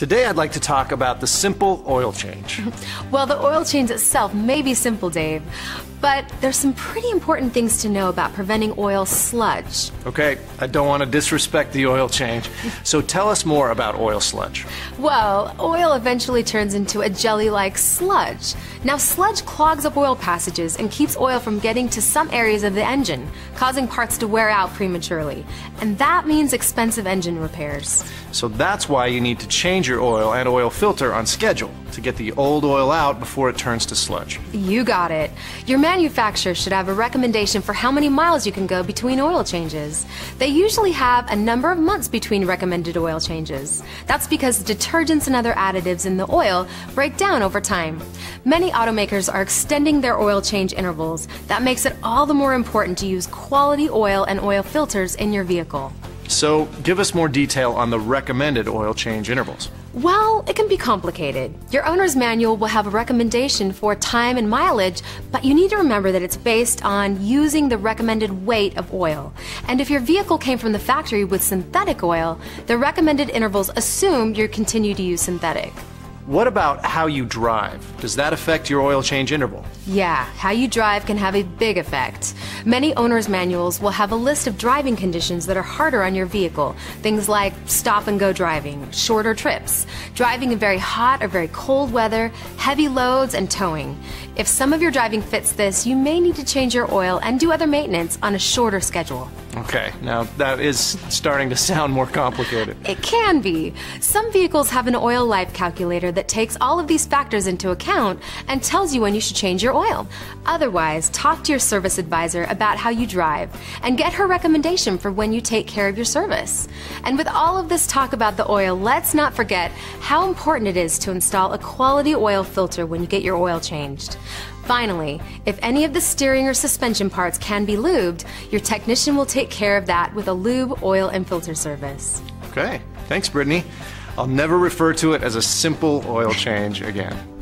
Today I'd like to talk about the simple oil change. Well, the oil change itself may be simple, Dave, but there's some pretty important things to know about preventing oil sludge. Okay, I don't want to disrespect the oil change, so tell us more about oil sludge. Well, oil eventually turns into a jelly-like sludge. Now, sludge clogs up oil passages and keeps oil from getting to some areas of the engine, causing parts to wear out prematurely. And that means expensive engine repairs. So that's why you need to change your oil and oil filter on schedule to get the old oil out before it turns to sludge. You got it. Your manufacturer should have a recommendation for how many miles you can go between oil changes. They usually have a number of months between recommended oil changes. That's because detergents and other additives in the oil break down over time. Many automakers are extending their oil change intervals. That makes it all the more important to use quality oil and oil filters in your vehicle. So give us more detail on the recommended oil change intervals. Well, it can be complicated. Your owner's manual will have a recommendation for time and mileage, but you need to remember that it's based on using the recommended weight of oil. And if your vehicle came from the factory with synthetic oil, the recommended intervals assume you continue to use synthetic. What about how you drive? Does that affect your oil change interval? Yeah, how you drive can have a big effect. Many owner's manuals will have a list of driving conditions that are harder on your vehicle. Things like stop and go driving, shorter trips, driving in very hot or very cold weather, heavy loads, and towing. If some of your driving fits this, you may need to change your oil and do other maintenance on a shorter schedule. Okay, now that is starting to sound more complicated. It can be. Some vehicles have an oil life calculator that takes all of these factors into account and tells you when you should change your oil. Otherwise, talk to your service advisor about how you drive and get her recommendation for when you take care of your service. And with all of this talk about the oil, let's not forget how important it is to install a quality oil filter when you get your oil changed. Finally, if any of the steering or suspension parts can be lubed, your technician will take care of that with a lube, oil, and filter service. Okay, thanks, Brittany. I'll never refer to it as a simple oil change again.